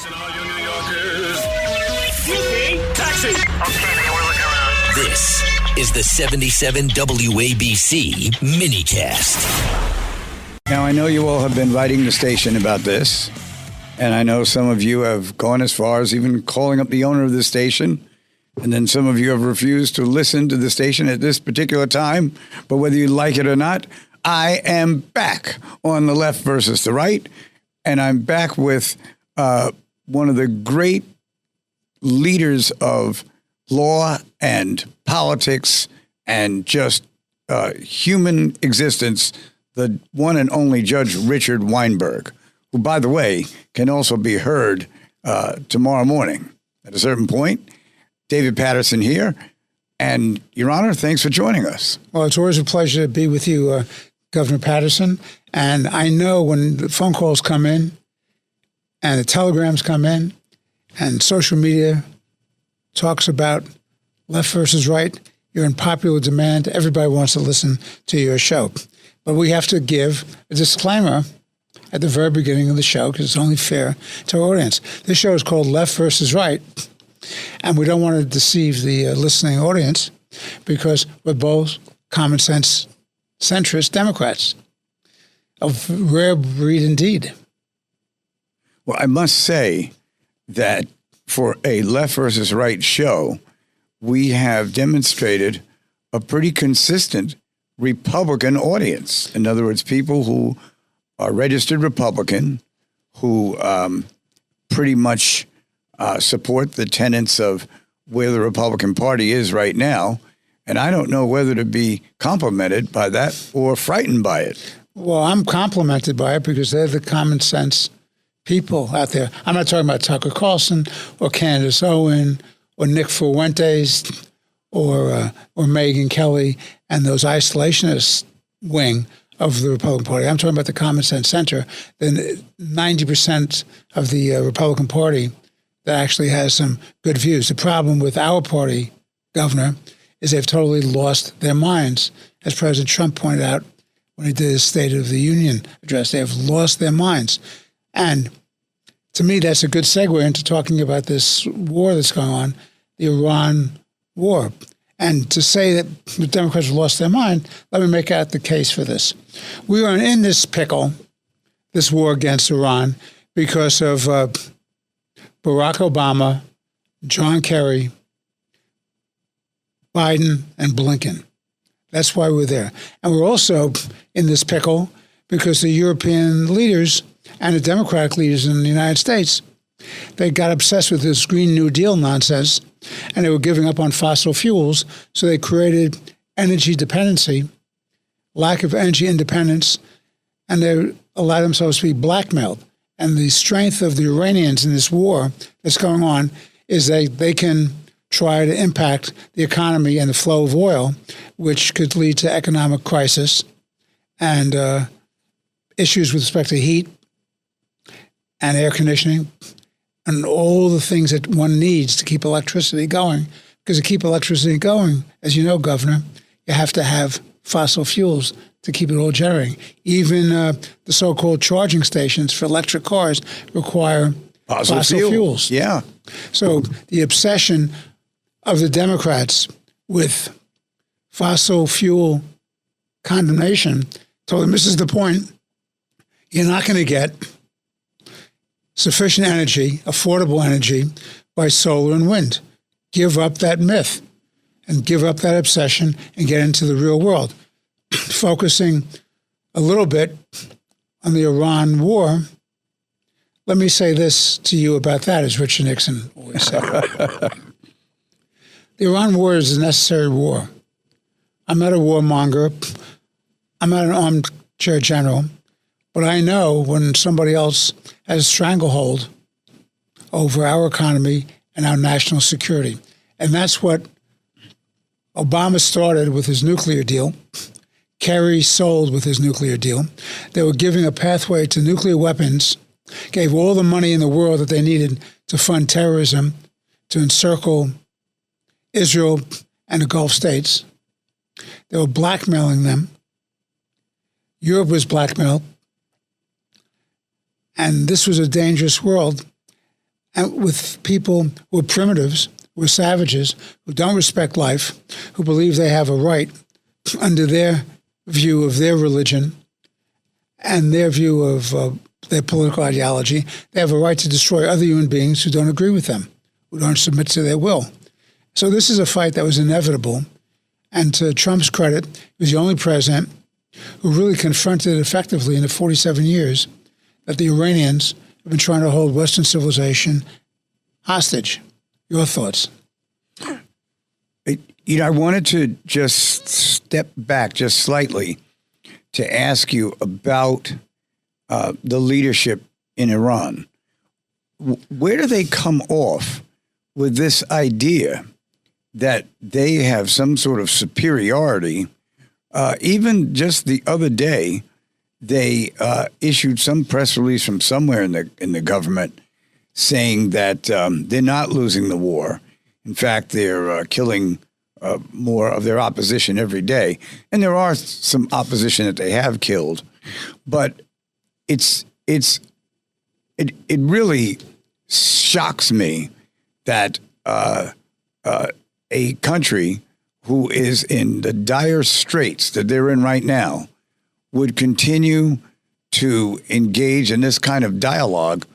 Listen, all you New Yorkers. Taxi! Okay, man, we're looking around. This is the 77 WABC minicast. Now, I know you all have been writing the station about this, and I know some of you have gone as far as even calling up the owner of the station, and then some of you have refused to listen to the station at this particular time. But whether you like it or not, I am back on the left versus the right, and I'm back with one of the great leaders of law and politics and just human existence, the one and only Judge Richard Weinberg, who, by the way, can also be heard tomorrow morning at a certain point. David Paterson here. And, Your Honor, thanks for joining us. Well, it's always a pleasure to be with you, Governor Paterson. And I know when the phone calls come in and the telegrams come in and social media talks about left versus right, you're in popular demand. Everybody wants to listen to your show. But we have to give a disclaimer at the very beginning of the show because it's only fair to our audience. This show is called Left versus Right, and we don't want to deceive the listening audience because we're both common sense centrist Democrats of rare breed indeed. Well, I must say that for a left versus right show, we have demonstrated a pretty consistent Republican audience. In other words, people who are registered Republican, who pretty much support the tenets of where the Republican Party is right now. And I don't know whether to be complimented by that or frightened by it. Well, I'm complimented by it because they're the common sense people out there. I'm not talking about Tucker Carlson or Candace Owen or Nick Fuentes or Megyn Kelly and those isolationist wing of the Republican Party. I'm talking about the common sense center. Then 90% of the Republican Party that actually has some good views. The problem with our party, Governor, is they've totally lost their minds. As President Trump pointed out when he did his State of the Union address, they have lost their minds. And to me, that's a good segue into talking about this war that's going on, the Iran war. And to say that the Democrats have lost their mind, let me make out the case for this. We are in this pickle, this war against Iran, because of Barack Obama, John Kerry, Biden, and Blinken. That's why we're there. And we're also in this pickle because the European leaders and the Democratic leaders in the United States, they got obsessed with this Green New Deal nonsense, and they were giving up on fossil fuels, so they created energy dependency, lack of energy independence, and they allowed themselves to be blackmailed. And the strength of the Iranians in this war that's going on is they can try to impact the economy and the flow of oil, which could lead to economic crisis and issues with respect to heat and air conditioning and all the things that one needs to keep electricity going. Because to keep electricity going, as you know, Governor, you have to have fossil fuels to keep it all generating. Even the so-called charging stations for electric cars require fossil fuels. Yeah. So the obsession of the Democrats with fossil fuel condemnation told them this is the point. You're not going to get sufficient energy, affordable energy, by solar and wind. Give up that myth and give up that obsession and get into the real world. Focusing a little bit on the Iran war, let me say this to you about that, as Richard Nixon always said. The Iran war is a necessary war. I'm not a warmonger. I'm not an armchair general. But I know when somebody else has a stranglehold over our economy and our national security. And that's what Obama started with his nuclear deal. Kerry sold with his nuclear deal. They were giving a pathway to nuclear weapons, gave all the money in the world that they needed to fund terrorism, to encircle Israel and the Gulf states. They were blackmailing them. Europe was blackmailed. And this was a dangerous world. and with people who are primitives, who are savages, who don't respect life, who believe they have a right under their view of their religion and their view of their political ideology. They have a right to destroy other human beings who don't agree with them, who don't submit to their will. So this is a fight that was inevitable. And to Trump's credit, he was the only president who really confronted effectively in the 47 years that the Iranians have been trying to hold Western civilization hostage. Your thoughts? I wanted to just step back just slightly to ask you about the leadership in Iran. Where do they come off with this idea that they have some sort of superiority? Even just the other day, they issued some press release from somewhere in the government saying that they're not losing the war. In fact, they're killing more of their opposition every day. And there are some opposition that they have killed. But it really shocks me that a country who is in the dire straits that they're in right now would continue to engage in this kind of dialogue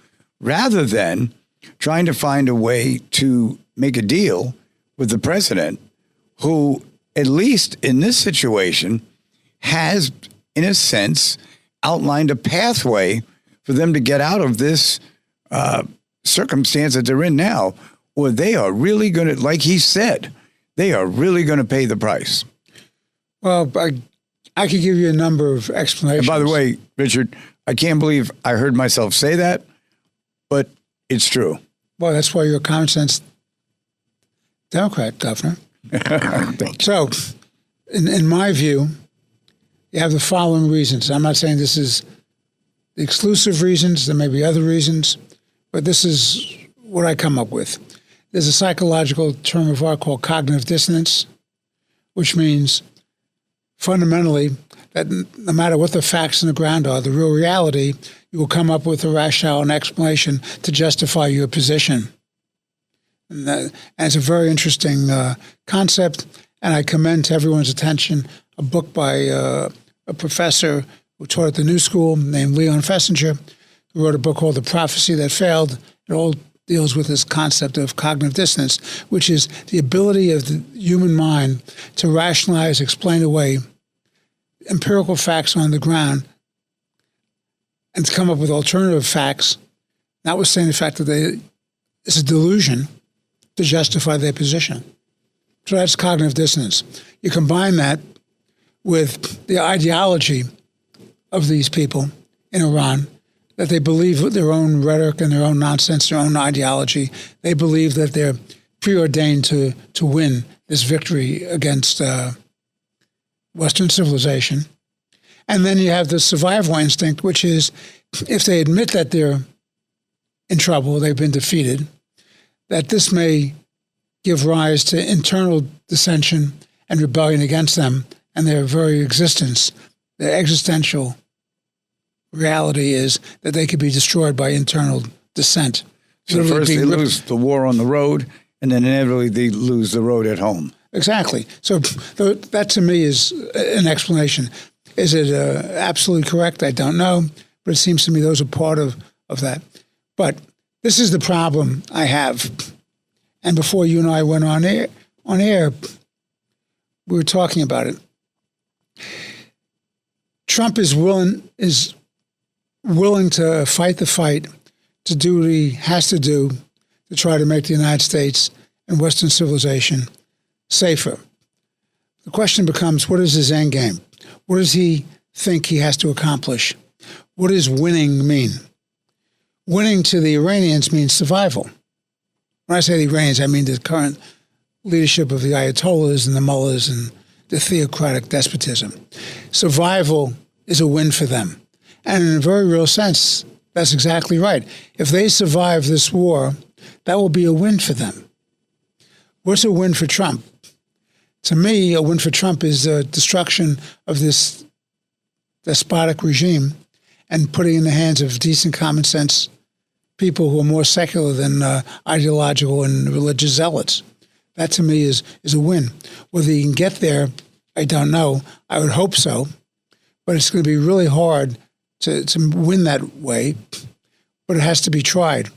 rather than trying to find a way to make a deal with the president, who, at least in this situation, has, in a sense, outlined a pathway for them to get out of this circumstance that they're in now, or they are really going to, like he said, they are really going to pay the price. Well, I could give you a number of explanations. And by the way, Richard, I can't believe I heard myself say that, but it's true. Well, that's why you're a common sense Democrat, Governor. So, in my view, you have the following reasons. I'm not saying this is the exclusive reasons. There may be other reasons, but this is what I come up with. There's a psychological term of art called cognitive dissonance, which means fundamentally that no matter what the facts on the ground are, the real reality, you will come up with a rationale and explanation to justify your position. And it's a very interesting concept, and I commend to everyone's attention a book by a professor who taught at the New School named Leon Fessinger, who wrote a book called The Prophecy That Failed. It all deals with this concept of cognitive dissonance, which is the ability of the human mind to rationalize, explain away empirical facts on the ground and to come up with alternative facts, notwithstanding the fact that it's a delusion, to justify their position. So that's cognitive dissonance. You combine that with the ideology of these people in Iran, that they believe their own rhetoric and their own nonsense, their own ideology. They believe that they're preordained to win this victory against Western civilization. And then you have the survival instinct, which is if they admit that they're in trouble, they've been defeated, that this may give rise to internal dissension and rebellion against them and their very existence. Their existential reality is that they could be destroyed by internal dissent. So first they lose the war on the road, and then inevitably they lose the road at home. Exactly. So that to me is an explanation. Is it absolutely correct? I don't know, but it seems to me those are part of that. But this is the problem I have. And before you and I went on air, we were talking about it. Trump is willing to fight the fight, to do what he has to do to try to make the United States and Western civilization safer. The question becomes, what is his end game? What does he think he has to accomplish? What does winning mean? Winning to the Iranians means survival. When I say the Iranians, I mean the current leadership of the Ayatollahs and the mullahs and the theocratic despotism. Survival is a win for them. And in a very real sense, that's exactly right. If they survive this war, that will be a win for them. What's a win for Trump? To me, a win for Trump is the destruction of this despotic regime and putting in the hands of decent common sense people who are more secular than ideological and religious zealots. That to me is a win. Whether you can get there, I don't know. I would hope so, but it's going to be really hard to win that way, but it has to be tried.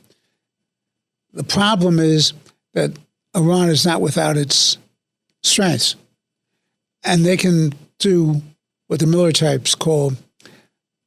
The problem is that Iran is not without its strengths, and they can do what the military types call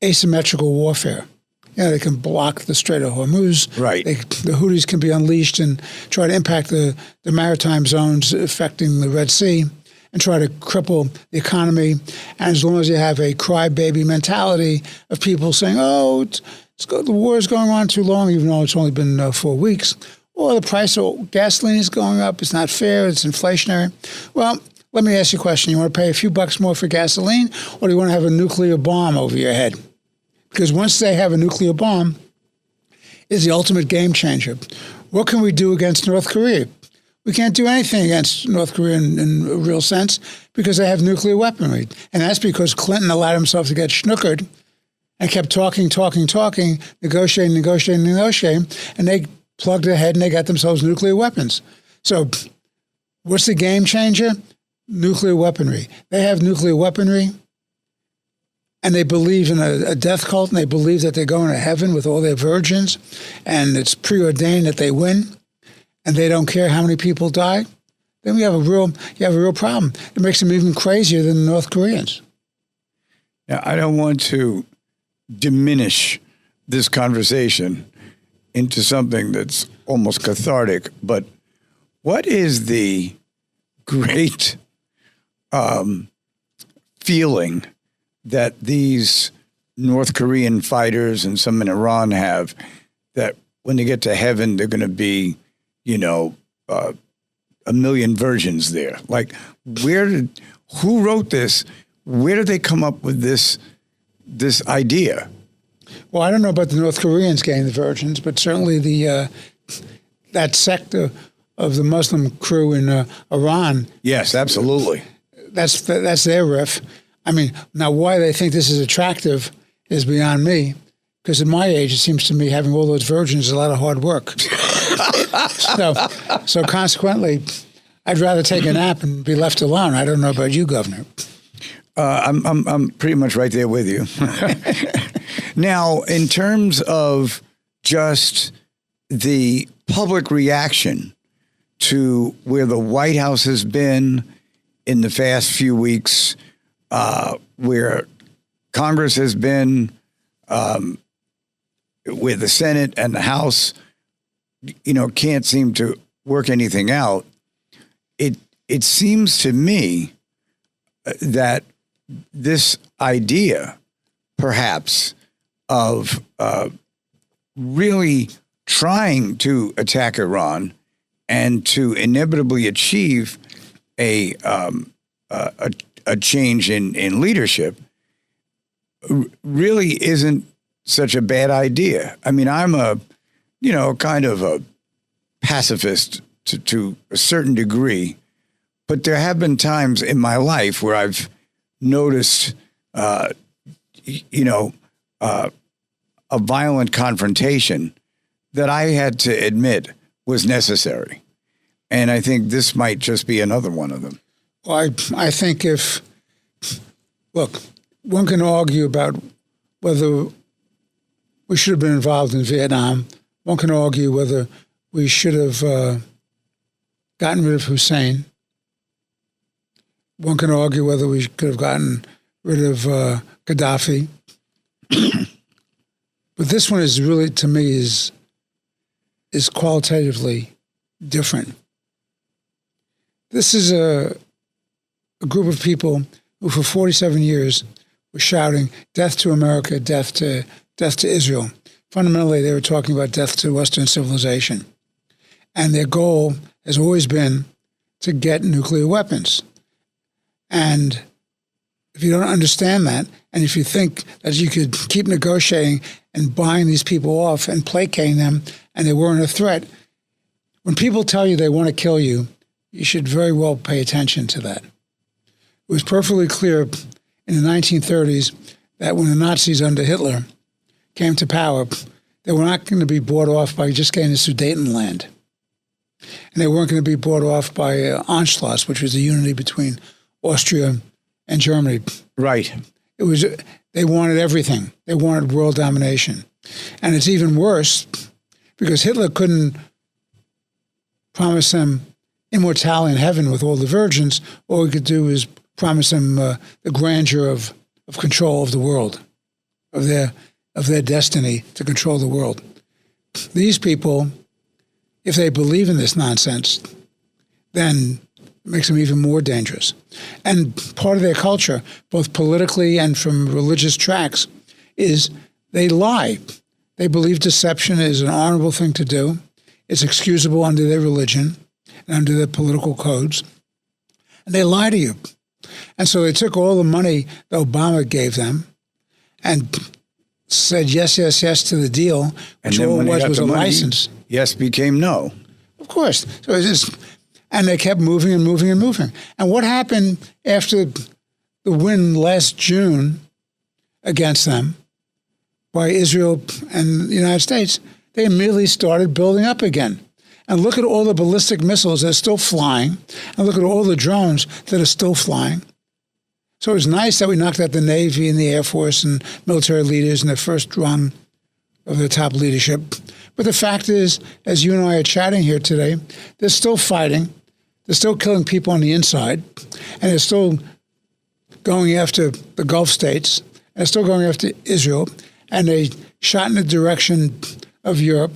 asymmetrical warfare. They can block the Strait of Hormuz. Right. The Houthis can be unleashed and try to impact the maritime zones affecting the Red Sea and try to cripple the economy. And as long as you have a crybaby mentality of people saying, the war is going on too long, even though it's only been 4 weeks, or the price of gasoline is going up, it's not fair, it's inflationary. Well, let me ask you a question. You want to pay a few bucks more for gasoline, or do you want to have a nuclear bomb over your head? Because once they have a nuclear bomb, it's the ultimate game changer. What can we do against North Korea? We can't do anything against North Korea in a real sense because they have nuclear weaponry. And that's because Clinton allowed himself to get snookered and kept talking, negotiating, and they plugged ahead and they got themselves nuclear weapons. So what's the game changer? Nuclear weaponry. They have nuclear weaponry, and they believe in a death cult, and they believe that they're going to heaven with all their virgins, and it's preordained that they win, and they don't care how many people die. Then you have a real problem. It makes them even crazier than the North Koreans. Now, I don't want to diminish this conversation into something that's almost cathartic, but what is the great feeling that these North Korean fighters and some in Iran have, that when they get to heaven, they're going to be, a million virgins there? Like, who wrote this? Where did they come up with this idea? Well, I don't know about the North Koreans getting the virgins, but certainly that sector of the Muslim crew in Iran. Yes, absolutely. That's their riff. I mean, now why they think this is attractive is beyond me, because at my age, it seems to me having all those virgins is a lot of hard work. So consequently, I'd rather take a nap and be left alone. I don't know about you, Governor. I'm pretty much right there with you. Now, in terms of just the public reaction to where the White House has been in the past few weeks, where Congress has been, where the Senate and the House, can't seem to work anything out. It seems to me that this idea, perhaps, of really trying to attack Iran and to inevitably achieve a change in leadership really isn't such a bad idea. I mean, I'm kind of a pacifist to a certain degree, but there have been times in my life where I've noticed, a violent confrontation that I had to admit was necessary. And I think this might just be another one of them. Well, I think one can argue about whether we should have been involved in Vietnam. One can argue whether we should have gotten rid of Hussein. One can argue whether we could have gotten rid of Gaddafi. But this one is really, to me, is qualitatively different. This is a group of people who for 47 years were shouting, death to America, death to Israel. Fundamentally, they were talking about death to Western civilization. And their goal has always been to get nuclear weapons. And if you don't understand that, and if you think that you could keep negotiating and buying these people off and placating them, and they weren't a threat, when people tell you they want to kill you, you should very well pay attention to that. It was perfectly clear in the 1930s that when the Nazis under Hitler came to power, They were not going to be bought off by just getting the Sudetenland. And they weren't going to be bought off by Anschluss, which was the unity between Austria and Germany. Right. It was they wanted everything. They wanted world domination. And it's even worse because Hitler couldn't promise them immortality in heaven with all the virgins. All he could do is promise them the grandeur of control of the world, of their destiny to control the world. These people, if they believe in this nonsense, then it makes them even more dangerous. And part of their culture, both politically and from religious tracts, is they lie. They believe deception is an honorable thing to do. It's excusable under their religion and under their political codes. And they lie to you. And so they took all the money that Obama gave them and said yes, yes, yes to the deal, which all it was a license. Yes became no. Of course. So it's just, and they kept moving and moving and moving. And what happened after the win last June against them by Israel and the United States? They immediately started building up again. And look at all the ballistic missiles that are still flying, and look at all the drones that are still flying. So it's nice that we knocked out the Navy and the Air Force and military leaders in the first rung of the top leadership. But the fact is, as you and I are chatting here today, they're still fighting. They're still killing people on the inside. And they're still going after the Gulf states. And they're still going after Israel. And they shot in the direction of Europe,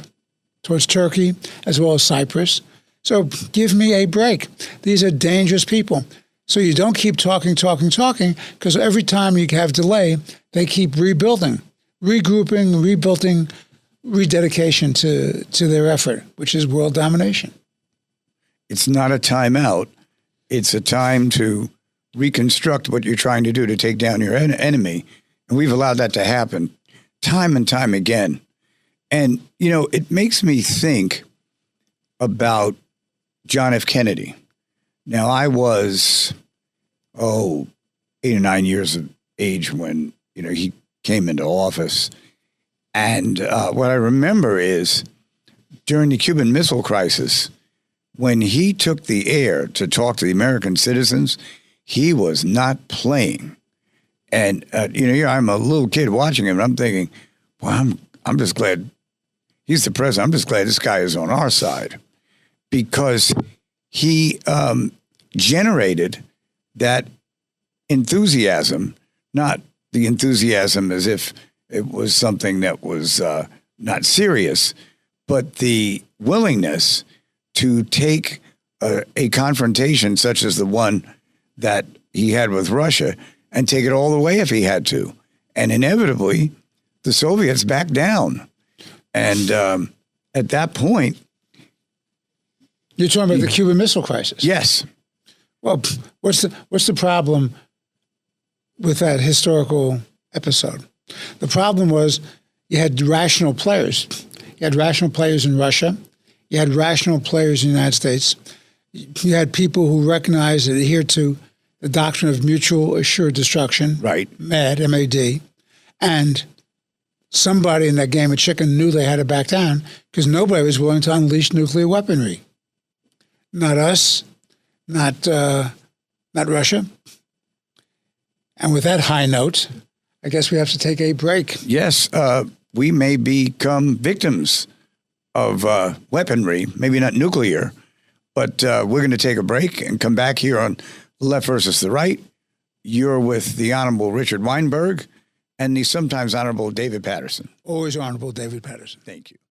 towards Turkey, as well as Cyprus. So give me a break. These are dangerous people. So you don't keep talking, because every time you have delay, they keep rebuilding, regrouping, rebuilding, rededication to their effort, which is world domination. It's not a timeout. It's a time to reconstruct what you're trying to do to take down your enemy. And we've allowed that to happen time and time again. And, you know, it makes me think about John F. Kennedy. Now, I was, 8 or 9 years of age when, you know, he came into office. And what I remember is during the Cuban Missile Crisis, when he took the air to talk to the American citizens, he was not playing. And, you know, I'm a little kid watching him, and I'm thinking, well, I'm just glad he's the president. I'm just glad this guy is on our side, because he generated that enthusiasm, not the enthusiasm as if it was something that was not serious, but the willingness to take a confrontation such as the one that he had with Russia and take it all the way if he had to. And inevitably, the Soviets backed down. And at that point... You're talking about the Cuban Missile Crisis? Yes. Well, what's the problem with that historical episode? The problem was you had rational players. You had rational players in Russia. You had rational players in the United States. You had people who recognized and adhered to the doctrine of mutual assured destruction. Right. MAD, M-A-D. And somebody in that game of chicken knew they had to back down because nobody was willing to unleash nuclear weaponry. Not us, not Russia. And with that high note, I guess we have to take a break. Yes, we may become victims of weaponry, maybe not nuclear, but we're going to take a break and come back here on Left versus the Right. You're with the Honorable Richard Weinberg and the sometimes Honorable David Paterson. Always Honorable David Paterson. Thank you.